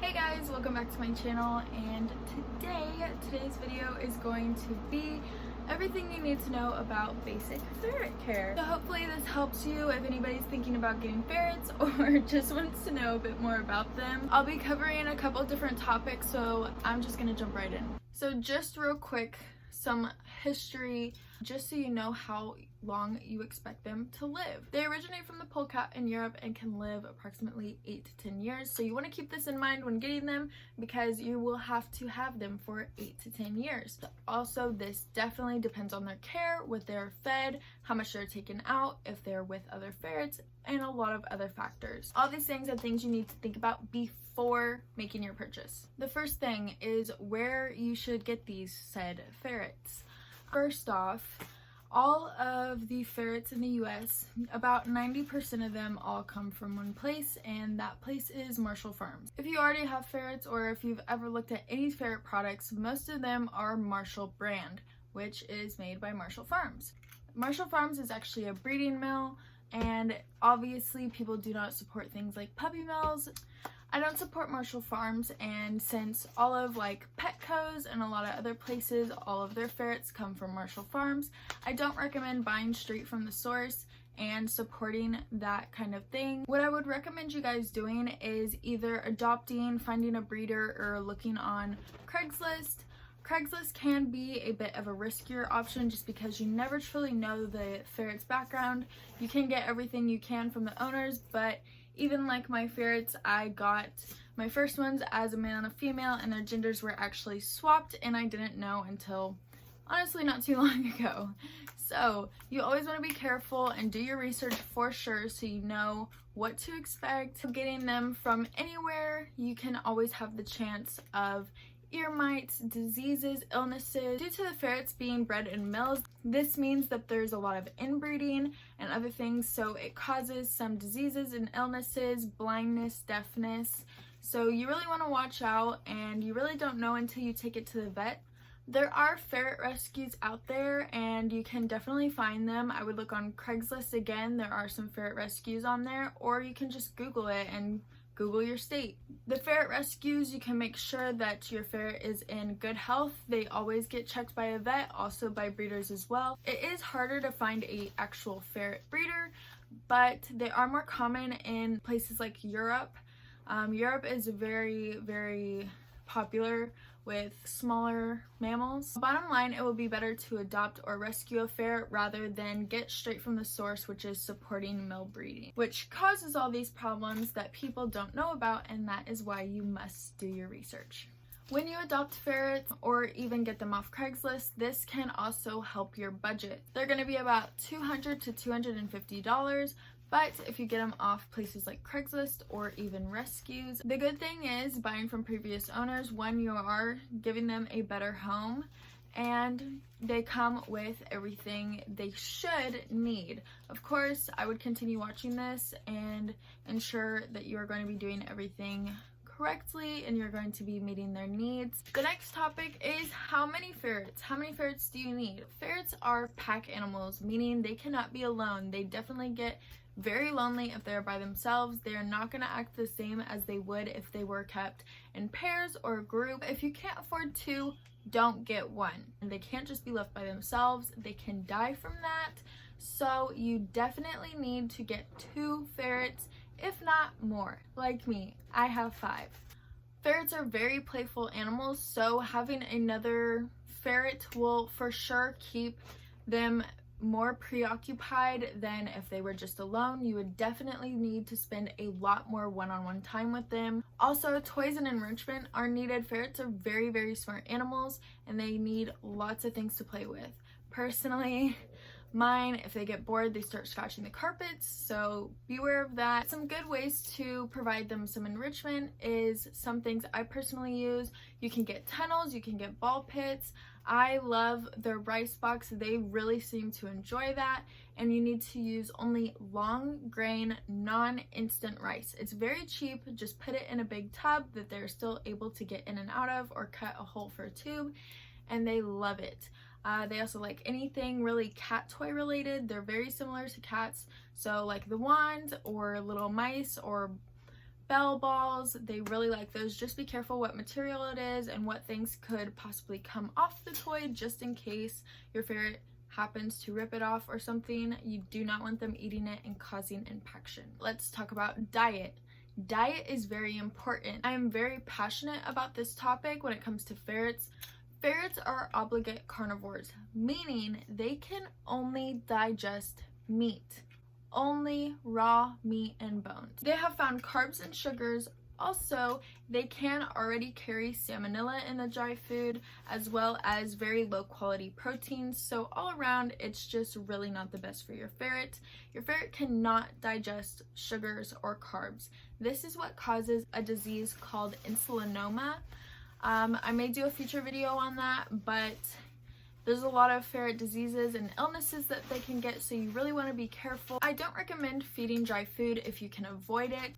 Hey guys, welcome back to my channel, and today's video is going to be everything you need to know about basic ferret care. So hopefully this helps you if anybody's thinking about getting ferrets or just wants to know a bit more about them. I'll be covering a couple different topics, so I'm just gonna jump right in. So just real quick, some history, just so you know how long you expect them to live. They originate from the polecat in Europe and can live approximately 8 to 10 years. So you want to keep this in mind when getting them because you will have to have them for 8 to 10 years. Also, this definitely depends on their care, what they're fed, how much they're taken out, if they're with other ferrets, and a lot of other factors. All these things are things you need to think about before making your purchase. The first thing is where you should get these said ferrets. First off, all of the ferrets in the US, about 90% of them all come from one place, and that place is Marshall Farms. If you already have ferrets or if you've ever looked at any ferret products, most of them are Marshall brand, which is made by Marshall Farms. Marshall Farms is actually a breeding mill, and obviously people do not support things like puppy mills. I don't support Marshall Farms, and since all of like Petco's and a lot of other places, all of their ferrets come from Marshall Farms, I don't recommend buying straight from the source and supporting that kind of thing. What I would recommend you guys doing is either adopting, finding a breeder, or looking on Craigslist. Craigslist can be a bit of a riskier option just because you never truly know the ferret's background. You can get everything you can from the owners, but even like my ferrets, I got my first ones as a male and a female, and their genders were actually swapped, and I didn't know until honestly not too long ago. So you always want to be careful and do your research for sure so you know what to expect. Getting them from anywhere, you can always have the chance of ear mites, diseases, illnesses. Due to the ferrets being bred in mills, this means that there's a lot of inbreeding and other things, so it causes some diseases and illnesses, blindness, deafness. So you really want to watch out, and you really don't know until you take it to the vet. There are ferret rescues out there, and you can definitely find them. I would look on Craigslist again. There are some ferret rescues on there, or you can just Google it and Google your state. The ferret rescues, you can make sure that your ferret is in good health. They always get checked by a vet, also by breeders as well. It is harder to find a actual ferret breeder, but they are more common in places like Europe. Europe is very popular with smaller mammals. Bottom line, it will be better to adopt or rescue a ferret rather than get straight from the source, which is supporting mill breeding, which causes all these problems that people don't know about, and that is why you must do your research. When you adopt ferrets or even get them off Craigslist, this can also help your budget. They're going to be about $200 to $250, but if you get them off places like Craigslist or even rescues, the good thing is buying from previous owners, one, you are giving them a better home, and they come with everything they should need. Of course, I would continue watching this and ensure that you are going to be doing everything correctly and you're going to be meeting their needs. The next topic is how many ferrets. How many ferrets do you need? Ferrets are pack animals, meaning they cannot be alone. They definitely get very lonely if they're by themselves. They are not going to act the same as they would if they were kept in pairs or a group. If you can't afford two, don't get one. And they can't just be left by themselves. They can die from that. So you definitely need to get 2 ferrets, if not more. Like me, I have 5. Ferrets are very playful animals, so having another ferret will for sure keep them more preoccupied than if they were just alone. You would definitely need to spend a lot more one-on-one time with them. Also, toys and enrichment are needed. Ferrets are very smart animals, and they need lots of things to play with. Personally, mine, if they get bored, they start scratching the carpets, so beware of that. Some good ways to provide them some enrichment is some things I personally use. You can get tunnels, you can get ball pits. I love their rice box. They really seem to enjoy that, and you need to use only long grain, non-instant rice. It's very cheap. Just put it in a big tub that they're still able to get in and out of, or cut a hole for a tube, and they love it. They also like anything really cat toy related. They're very similar to cats, so like the wand or little mice or bell balls. They really like those. Just be careful what material it is and what things could possibly come off the toy, just in case your ferret happens to rip it off or something. You do not want them eating it and causing impaction. Let's talk about diet. Diet is very important. I am very passionate about this topic when it comes to ferrets. Ferrets are obligate carnivores, meaning they can only digest meat, only raw meat and bones. They have found carbs and sugars. Also, they can already carry salmonella in the dry food, as well as very low quality proteins. So all around, it's just really not the best for your ferret. Your ferret cannot digest sugars or carbs. This is what causes a disease called insulinoma. I may do a future video on that, but there's a lot of ferret diseases and illnesses that they can get, so you really want to be careful. I don't recommend feeding dry food if you can avoid it.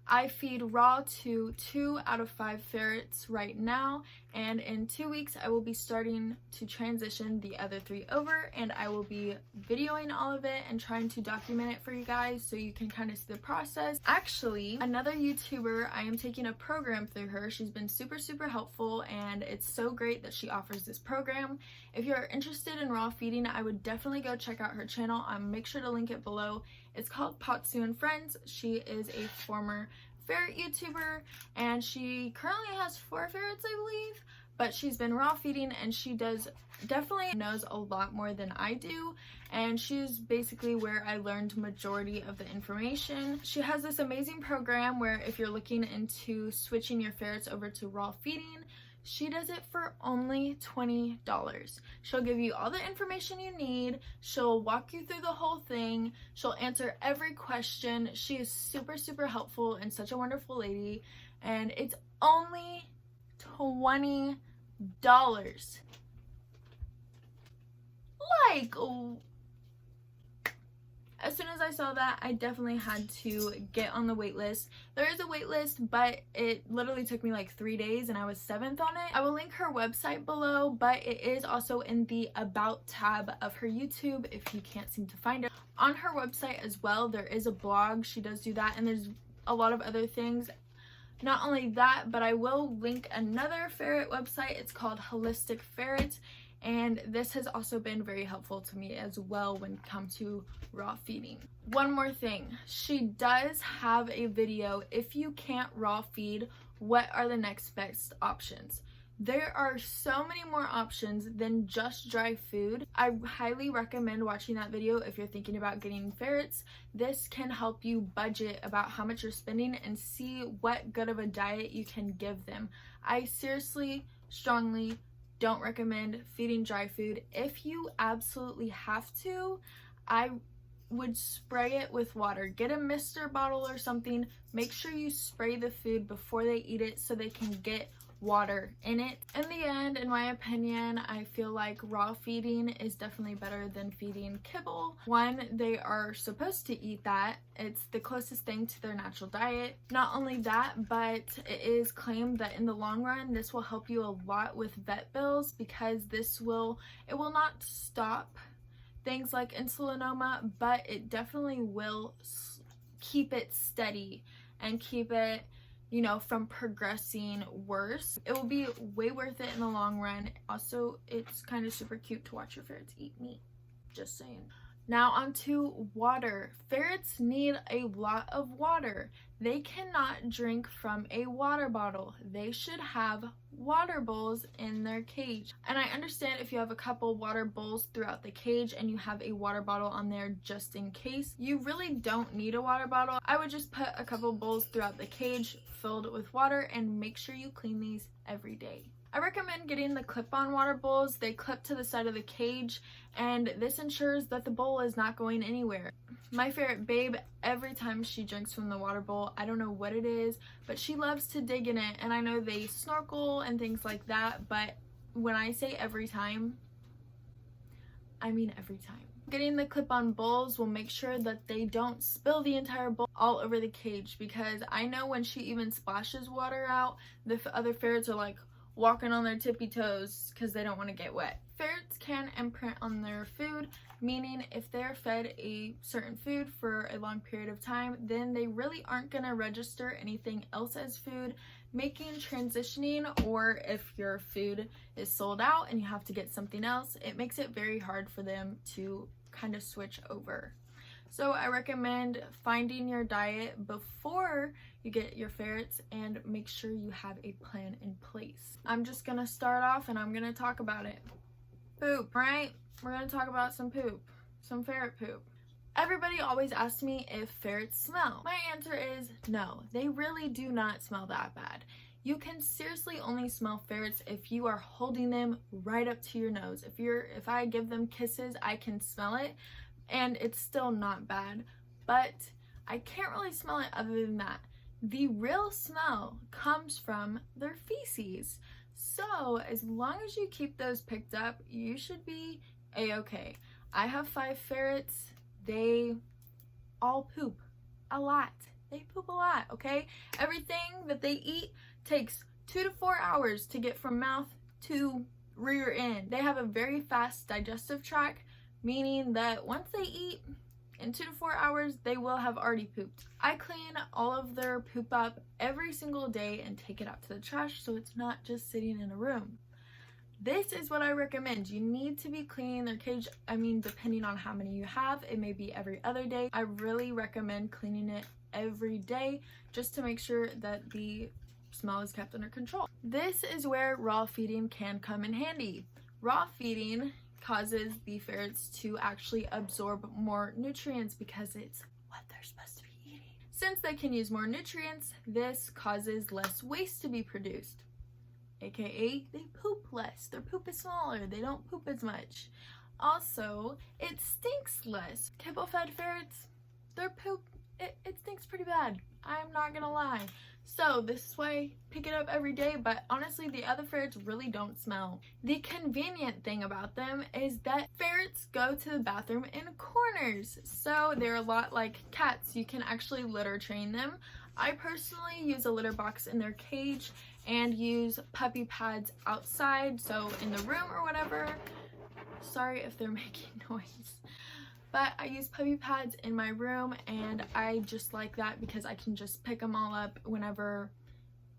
I feed raw to 2 out of 5 ferrets right now, and in 2 weeks I will be starting to transition the other 3 over, and I will be videoing all of it and trying to document it for you guys so you can kind of see the process. Actually, another YouTuber, I am taking a program through her. She's been super helpful, and it's so great that she offers this program. If you're interested in raw feeding, I would definitely go check out her channel. I'll make sure to link it below. It's called Potsu and Friends. She is a former ferret YouTuber, and she currently has 4 ferrets, I believe, but she's been raw feeding, and she definitely knows a lot more than I do, and she's basically where I learned majority of the information. She has this amazing program where if you're looking into switching your ferrets over to raw feeding, she does it for only $20. She'll give you all the information you need. She'll walk you through the whole thing. She'll answer every question. She is super helpful and such a wonderful lady. And it's only $20. Like, as soon as I saw that, I definitely had to get on the wait list. There is a wait list, but it literally took me like 3 days and I was 7th on it. I will link her website below, but it is also in the About tab of her YouTube if you can't seem to find it. On her website as well, there is a blog. She does do that, and there's a lot of other things. Not only that, but I will link another ferret website. It's called Holistic Ferret. And this has also been very helpful to me as well when it comes to raw feeding. One more thing, she does have a video, if you can't raw feed, what are the next best options? There are so many more options than just dry food. I highly recommend watching that video if you're thinking about getting ferrets. This can help you budget about how much you're spending and see what good of a diet you can give them. I seriously, strongly don't recommend feeding dry food. If you absolutely have to, I would spray it with water. Get a mister bottle or something. Make sure you spray the food before they eat it so they can get water in it. In the end, in my opinion, I feel like raw feeding is definitely better than feeding kibble. One, they are supposed to eat that. It's the closest thing to their natural diet. Not only that, but it is claimed that in the long run, this will help you a lot with vet bills, because it will not stop things like insulinoma, but it definitely will keep it steady and keep it, you know, from progressing worse. It will be way worth it in the long run. Also, it's kind of super cute to watch your ferrets eat meat. Just saying. Now onto water. Ferrets need a lot of water. They cannot drink from a water bottle. They should have water bowls in their cage. And I understand if you have a couple water bowls throughout the cage and you have a water bottle on there just in case. You really don't need a water bottle. I would just put a couple bowls throughout the cage filled with water and make sure you clean these every day. I recommend getting the clip-on water bowls. They clip to the side of the cage, and this ensures that the bowl is not going anywhere. My ferret Babe, every time she drinks from the water bowl, I don't know what it is, but she loves to dig in it, and I know they snorkel and things like that, but when I say every time, I mean every time. Getting the clip-on bowls will make sure that they don't spill the entire bowl all over the cage, because I know when she even splashes water out, the other ferrets are like, walking on their tippy toes because they don't want to get wet. Ferrets can imprint on their food, meaning if they're fed a certain food for a long period of time, then they really aren't going to register anything else as food, making transitioning, or if your food is sold out and you have to get something else, it makes it very hard for them to kind of switch over. So I recommend finding your diet before you get your ferrets and make sure you have a plan in place. I'm just gonna start off and I'm gonna talk about it. Poop, right? We're gonna talk about some poop, some ferret poop. Everybody always asks me if ferrets smell. My answer is no, they really do not smell that bad. You can seriously only smell ferrets if you are holding them right up to your nose. If I give them kisses, I can smell it and it's still not bad, but I can't really smell it other than that. The real smell comes from their feces. So as long as you keep those picked up, you should be a-okay. I have 5 ferrets. They all poop a lot. They poop a lot, okay? Everything that they eat takes 2 to 4 hours to get from mouth to rear end. They have a very fast digestive tract, meaning that once they eat, in 2 to 4 hours, they will have already pooped. I clean all of their poop up every single day and take it out to the trash so it's not just sitting in a room. This is what I recommend. You need to be cleaning their cage. I mean, depending on how many you have, it may be every other day. I really recommend cleaning it every day just to make sure that the smell is kept under control. This is where raw feeding can come in handy. Raw feeding causes the ferrets to actually absorb more nutrients because it's what they're supposed to be eating. Since they can use more nutrients, this causes less waste to be produced, aka they poop less. Their poop is smaller, they don't poop as much. Also, it stinks less. Kibble-fed ferrets, their poop, it stinks pretty bad. I'm not gonna lie. So this is why I pick it up every day, but honestly the other ferrets really don't smell. The convenient thing about them is that ferrets go to the bathroom in corners. So they're a lot like cats. You can actually litter train them. I personally use a litter box in their cage and use puppy pads outside, so in the room or whatever. Sorry if they're making noise. But I use puppy pads in my room and I just like that because I can just pick them all up whenever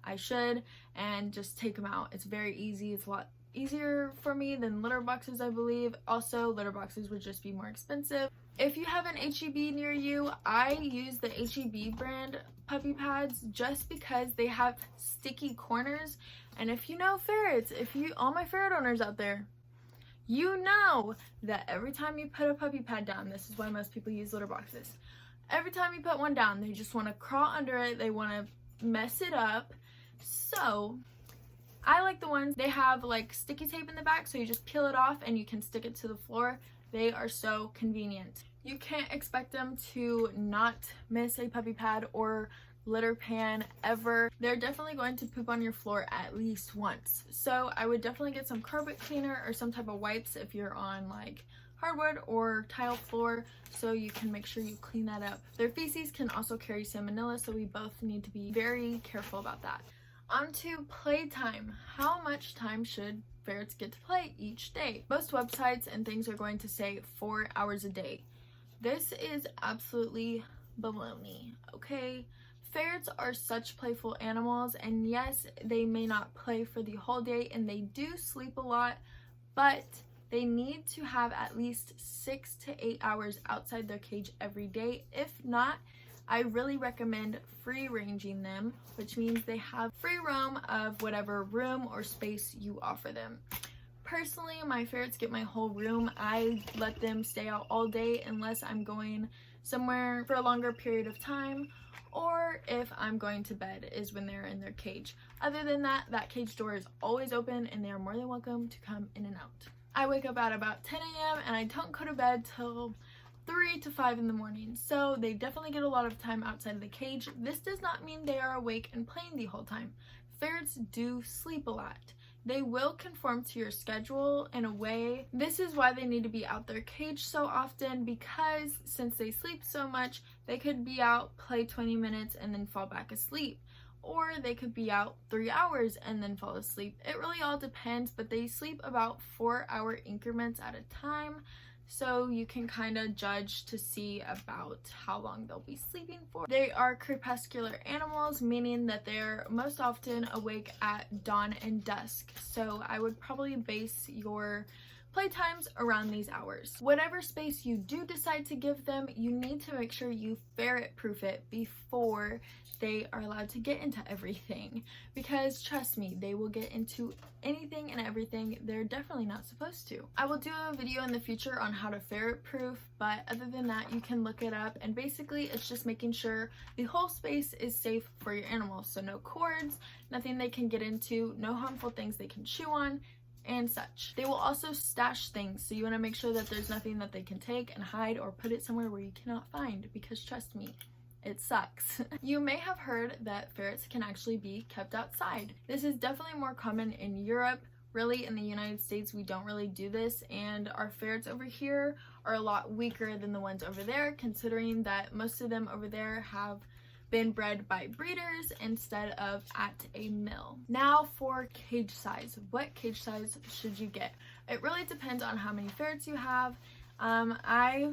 I should and just take them out. It's very easy. It's a lot easier for me than litter boxes, I believe. Also, litter boxes would just be more expensive. If you have an HEB near you, I use the HEB brand puppy pads just because they have sticky corners. And if you know ferrets, all my ferret owners out there, you know that every time you put a puppy pad down, this is why most people use litter boxes. Every time you put one down, they just want to crawl under it. They want to mess it up. So I like the ones, they have like sticky tape in the back, so you just peel it off and you can stick it to the floor. They are so convenient. You can't expect them to not miss a puppy pad or litter pan ever. They're definitely going to poop on your floor at least once. So I would definitely get some carpet cleaner or some type of wipes if you're on like hardwood or tile floor, so you can make sure you clean that up. Their feces can also carry salmonella, so we both need to be very careful about that. On to playtime. How much time should ferrets get to play each day? Most websites and things are going to say 4 hours a day. This is absolutely baloney, okay? Ferrets are such playful animals, and yes, they may not play for the whole day and they do sleep a lot, but they need to have at least 6 to 8 hours outside their cage every day. If not, I really recommend free ranging them, which means they have free roam of whatever room or space you offer them. Personally, my ferrets get my whole room. I let them stay out all day unless I'm going somewhere for a longer period of time, or if I'm going to bed is when they're in their cage. Other than that, that cage door is always open and they are more than welcome to come in and out. I wake up at about 10 a.m. and I don't go to bed till 3 to 5 in the morning, so they definitely get a lot of time outside of the cage. This does not mean they are awake and playing the whole time. Ferrets do sleep a lot. They will conform to your schedule in a way. This is why they need to be out their cage so often, because since they sleep so much, they could be out, play 20 minutes, and then fall back asleep. or they could be out 3 hours and then fall asleep. It really all depends, but they sleep about 4-hour increments at a time. So you can kind of judge to see about how long they'll be sleeping for. They are crepuscular animals, meaning that they're most often awake at dawn and dusk. So I would probably base your playtimes around these hours. Whatever space you do decide to give them, you need to make sure you ferret proof it before they are allowed to get into everything, because trust me, they will get into anything and everything they're definitely not supposed to. I will do a video in the future on how to ferret proof, but other than that, you can look it up, and basically it's just making sure the whole space is safe for your animals. So no cords, nothing they can get into, no harmful things they can chew on, and such. They will also stash things, so you want to make sure that there's nothing that they can take and hide or put it somewhere where you cannot find, because trust me, it sucks. You may have heard that ferrets can actually be kept outside. This is definitely more common in Europe. Really, in the United States, we don't really do this, and our ferrets over here are a lot weaker than the ones over there, considering that most of them over there have been bred by breeders instead of at a mill. Now for cage size. What cage size should you get? It really depends on how many ferrets you have. I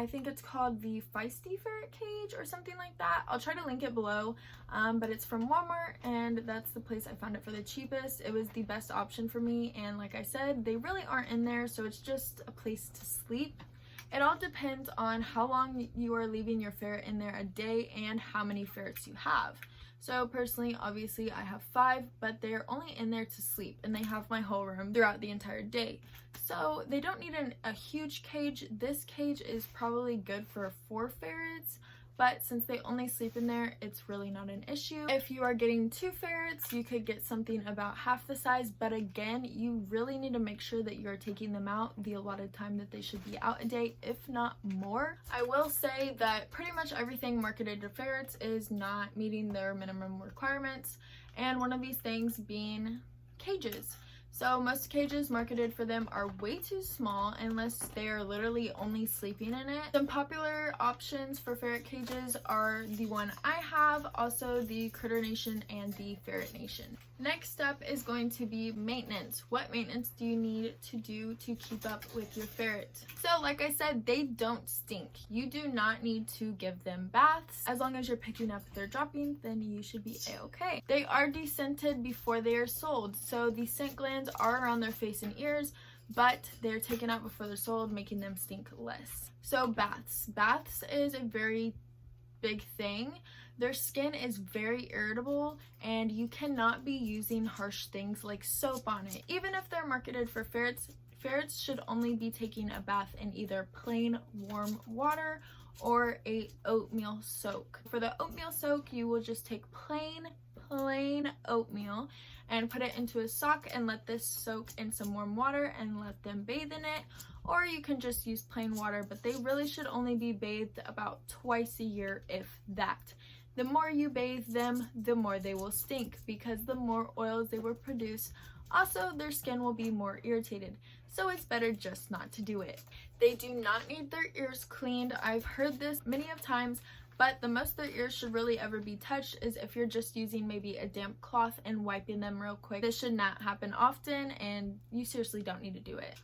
think it's called the Fiesty Ferret cage or something like that. I'll try to link it below, but it's from Walmart, and that's the place I found it for the cheapest. It was the best option for me, and like I said, they really aren't in there, so it's just a place to sleep. It all depends on how long you are leaving your ferret in there a day and how many ferrets you have. So personally, obviously I have 5, but they're only in there to sleep, and they have my whole room throughout the entire day. So they don't need a huge cage. This cage is probably good for 4 ferrets, but since they only sleep in there, it's really not an issue. If you are getting 2 ferrets, you could get something about half the size, but again, you really need to make sure that you're taking them out the allotted time that they should be out a day, if not more. I will say that pretty much everything marketed to ferrets is not meeting their minimum requirements, and one of these things being cages. So most cages marketed for them are way too small unless they are literally only sleeping in it. Some popular options for ferret cages are the one I have, also the Critter Nation and the Ferret Nation. Next up is going to be maintenance. What maintenance do you need to do to keep up with your ferret? So like I said, they don't stink. You do not need to give them baths. As long as you're picking up their droppings, then you should be a-okay. They are descented before they are sold, so the scent glands are around their face and ears, but they're taken out before they're sold, making them stink less. So baths. Baths is a very big thing. Their skin is very irritable, and you cannot be using harsh things like soap on it. Even if they're marketed for ferrets, ferrets should only be taking a bath in either plain warm water or a oatmeal soak. For the oatmeal soak, you will just take plain oatmeal and put it into a sock and let this soak in some warm water and let them bathe in it, or you can just use plain water, but they really should only be bathed about twice a year, if that. The more you bathe them, the more they will stink, because the more oils they will produce. Also, their skin will be more irritated, so it's better just not to do it. They do not need their ears cleaned. I've heard this many of times, but the most their ears should really ever be touched is if you're just using maybe a damp cloth and wiping them real quick. This should not happen often, and you seriously don't need to do it.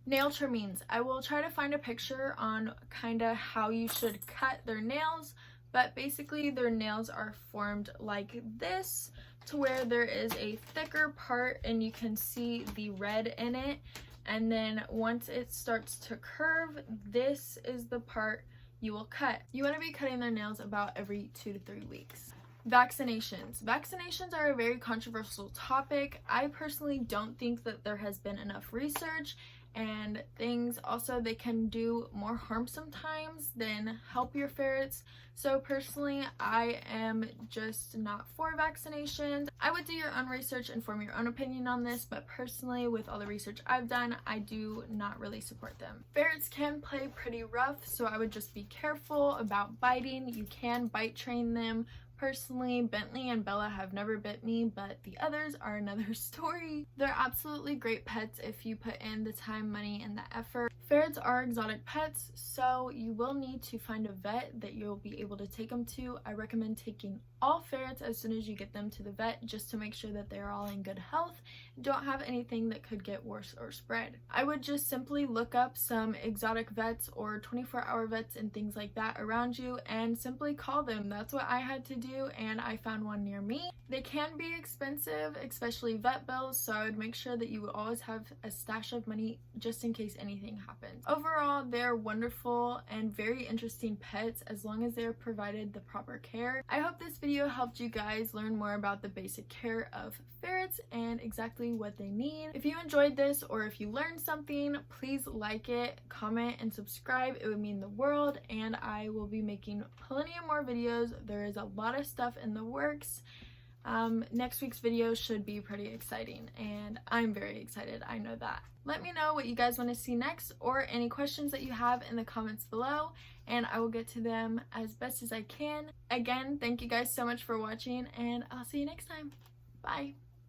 Nail trimmings. I will try to find a picture on kind of how you should cut their nails, but basically their nails are formed like this, to where there is a thicker part and you can see the red in it, and then once it starts to curve, this is the part you will cut. You want to be cutting their nails about every 2 to 3 weeks. Vaccinations. Vaccinations are a very controversial topic. I personally don't think that there has been enough research and things. Also, they can do more harm sometimes than help your ferrets. So personally, I am just not for vaccinations. I would do your own research and form your own opinion on this, but personally, with all the research I've done, I do not really support them. Ferrets can play pretty rough, so I would just be careful about biting. You can bite train them. Personally, Bentley and Bella have never bit me, but the others are another story. They're absolutely great pets if you put in the time, money, and the effort. Ferrets are exotic pets, so you will need to find a vet that you'll be able to take them to. I recommend taking all ferrets as soon as you get them to the vet, just to make sure that they're all in good health, don't have anything that could get worse or spread. I would just simply look up some exotic vets or 24-hour vets and things like that around you and simply call them. That's what I had to do, and I found one near me. They can be expensive, especially vet bills, so I would make sure that you would always have a stash of money just in case anything happens. Overall, they're wonderful and very interesting pets as long as they're provided the proper care. I hope this video helped you guys learn more about the basic care of ferrets and exactly what they need. If you enjoyed this or if you learned something, please like it, comment, and subscribe. It would mean the world, and I will be making plenty of more videos. There is a lot of stuff in the works. Next week's video should be pretty exciting, and I'm very excited, I know that. Let me know what you guys want to see next or any questions that you have in the comments below, and I will get to them as best as I can. Again, thank you guys so much for watching, and I'll see you next time. Bye!